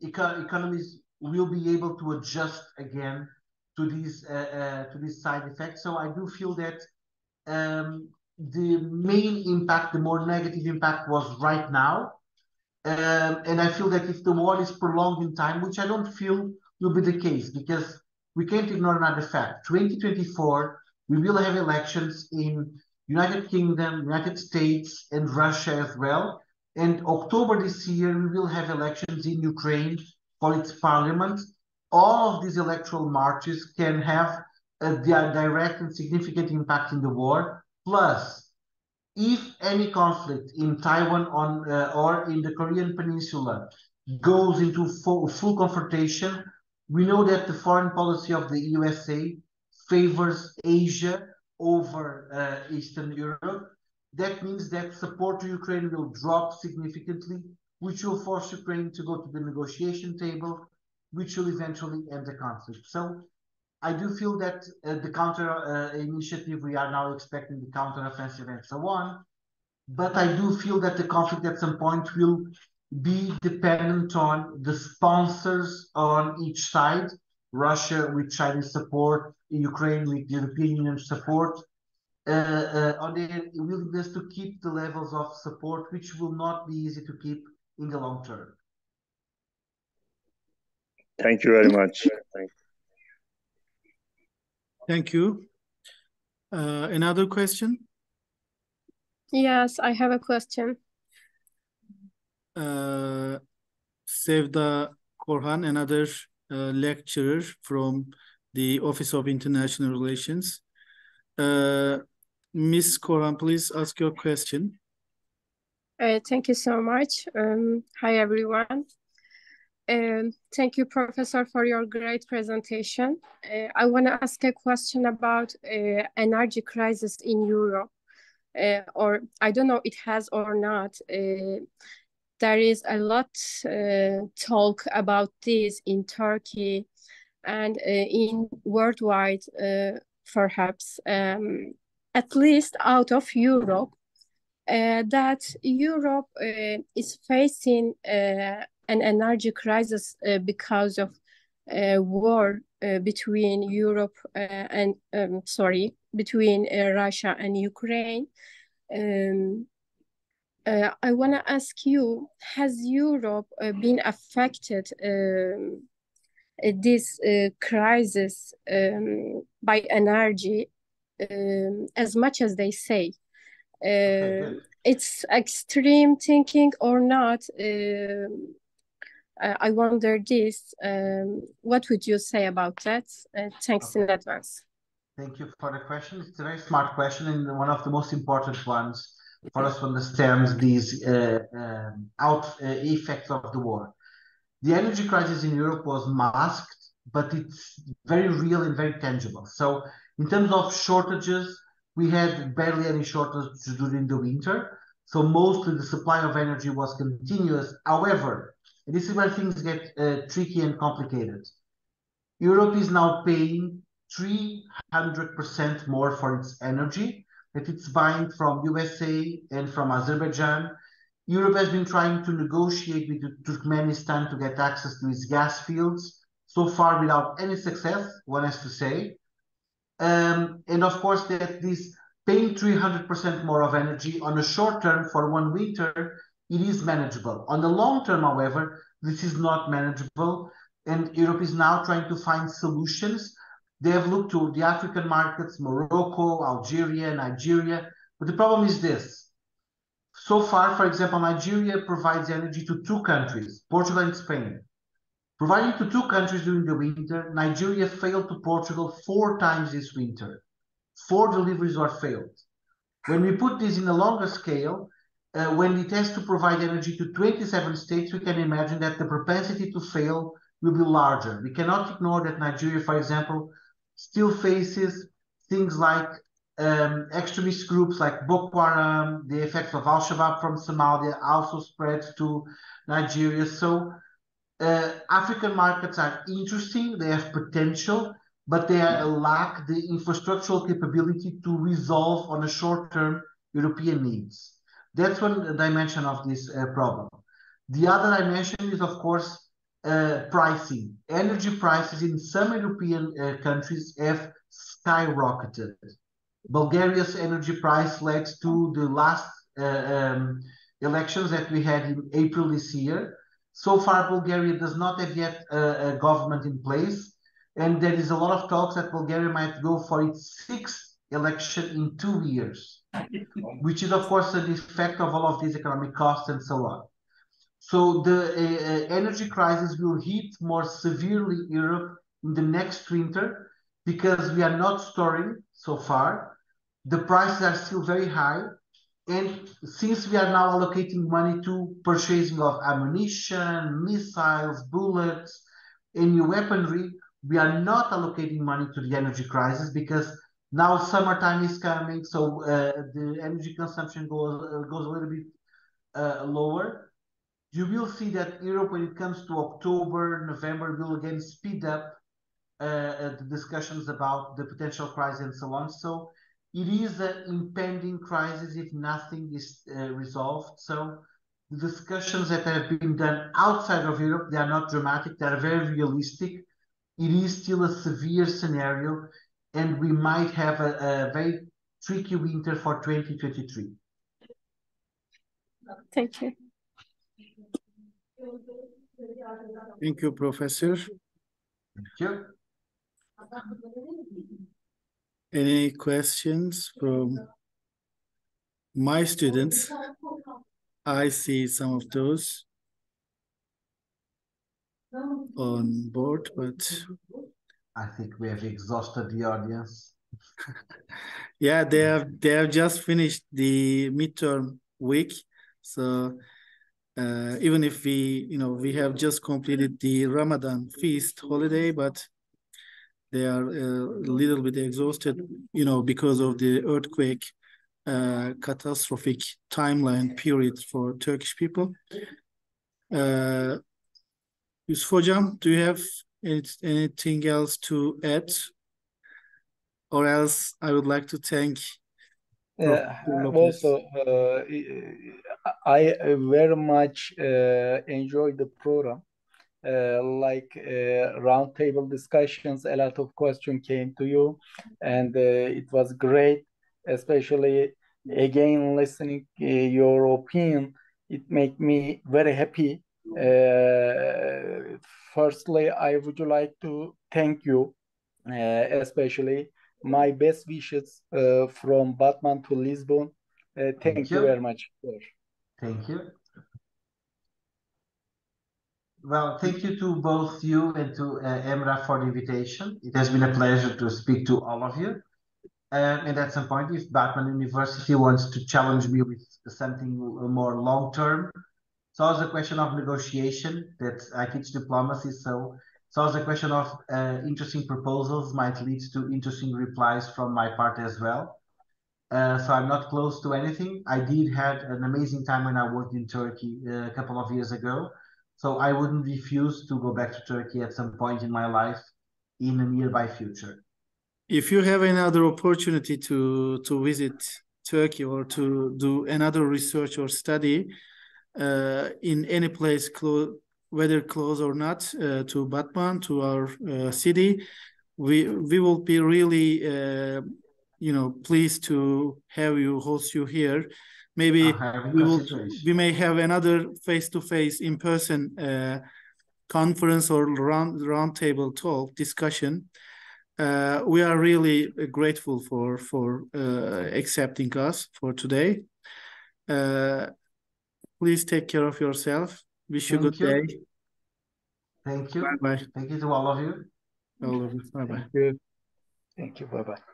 economies will be able to adjust again to these side effects. So I do feel that the main impact, the more negative impact, was right now. And I feel that if the war is prolonged in time, which I don't feel will be the case, because we can't ignore another fact. 2024, we will have elections in United Kingdom, United States, and Russia as well. And October this year, we will have elections in Ukraine for its parliament. All of these electoral marches can have a direct and significant impact in the war. Plus, if any conflict in Taiwan or in the Korean Peninsula goes into full confrontation, we know that the foreign policy of the USA favors Asia over Eastern Europe. That means that support to Ukraine will drop significantly, which will force Ukraine to go to the negotiation table, which will eventually end the conflict. So I do feel that the counter initiative, we are now expecting the counter offensive and so on. But I do feel that the conflict at some point will be dependent on the sponsors on each side, Russia with Chinese support, Ukraine with European Union support, on their willingness to keep the levels of support, which will not be easy to keep in the long term. Thank you very much. Thank you. Another question? Yes, I have a question. Sevda Korhan, another lecturer from the Office of International Relations. Ms. Korhan, please ask your question. Thank you so much. Hi, everyone. Thank you, Professor, for your great presentation. I want to ask a question about energy crisis in Europe. Or I don't know it has or not. There is a lot talk about this in Turkey and in worldwide, perhaps, at least out of Europe, that Europe is facing an energy crisis because of war between Europe and between Russia and Ukraine. I want to ask you, has Europe been affected this crisis by energy as much as they say? It's extreme thinking or not? I wonder this. What would you say about that? Thanks in advance. Thank you for the question. It's a very smart question and one of the most important ones for us to understand these effects of the war. The energy crisis in Europe was masked, but it's very real and very tangible. So in terms of shortages, we had barely any shortages during the winter. So mostly the supply of energy was continuous. However, and this is where things get tricky and complicated. Europe is now paying 300% more for its energy that it's buying from USA and from Azerbaijan. Europe has been trying to negotiate with Turkmenistan to get access to its gas fields, so far without any success, one has to say. And of course, that this paying 300% more of energy on a short term for one winter, it is manageable. On the long term, however, this is not manageable, and Europe is now trying to find solutions. They have looked to the African markets, Morocco, Algeria, Nigeria, but the problem is this. So far, for example, Nigeria provides energy to two countries, Portugal and Spain. Providing to two countries during the winter, Nigeria failed to Portugal 4 times this winter. 4 deliveries were failed. When we put this in a longer scale, when it has to provide energy to 27 states, we can imagine that the propensity to fail will be larger. We cannot ignore that Nigeria, for example, still faces things like extremist groups like Boko Haram, the effects of Al-Shabaab from Somalia also spread to Nigeria. So African markets are interesting, they have potential, but they lack the infrastructural capability to resolve on a short-term European needs. That's one dimension of this problem. The other I mentioned is, of course, pricing. Energy prices in some European countries have skyrocketed. Bulgaria's energy price led to the last elections that we had in April this year. So far, Bulgaria does not have yet a government in place, and there is a lot of talks that Bulgaria might go for its sixth election in 2 years, which is, of course, an effect of all of these economic costs and so on. So the energy crisis will hit more severely Europe in the next winter because we are not storing so far. The prices are still very high. And since we are now allocating money to purchasing of ammunition, missiles, bullets, and new weaponry, we are not allocating money to the energy crisis because now summertime is coming, so the energy consumption goes a little bit lower. You will see that Europe, when it comes to October, November, will again speed up the discussions about the potential crisis and so on. So it is an impending crisis if nothing is resolved. So the discussions that have been done outside of Europe, they are not dramatic, they are very realistic. It is still a severe scenario, and we might have a very tricky winter for 2023. Thank you. Thank you, Professor. Thank you. Any questions from my students? I see some of those on board, but I think we have exhausted the audience. yeah, they have just finished the midterm week, so even if we have just completed the Ramadan feast holiday, but they are a little bit exhausted, because of the earthquake catastrophic timeline period for Turkish people. Yusuf Hocam, do you have anything else to add? Or else I would like to thank also, I very much enjoyed the program. Like roundtable discussions, a lot of questions came to you, and it was great, especially again listening your opinion. It made me very happy. Firstly, I would like to thank you, especially my best wishes from Batman to Lisbon. Thank you very much, sir. Thank you. Well, thank you to both you and to Emrah for the invitation. It has been a pleasure to speak to all of you. And at some point, if Batman University wants to challenge me with something more long-term, it's always a question of negotiation. That I teach diplomacy, so it's always a question of interesting proposals might lead to interesting replies from my part as well. So I'm not close to anything. I did have an amazing time when I worked in Turkey a couple of years ago. So I wouldn't refuse to go back to Turkey at some point in my life in a nearby future. If you have another opportunity to visit Turkey or to do another research or study in any place, whether close or not, to Batman, to our city, we will be really pleased to have you, host you here. Maybe we may have another face-to-face in-person conference or roundtable talk discussion. We are really grateful for accepting us for today. Please take care of yourself. Wish you a good day. Thank you. Bye-bye. Thank you to all of you. All of you. Bye-bye. Thank you. Bye-bye.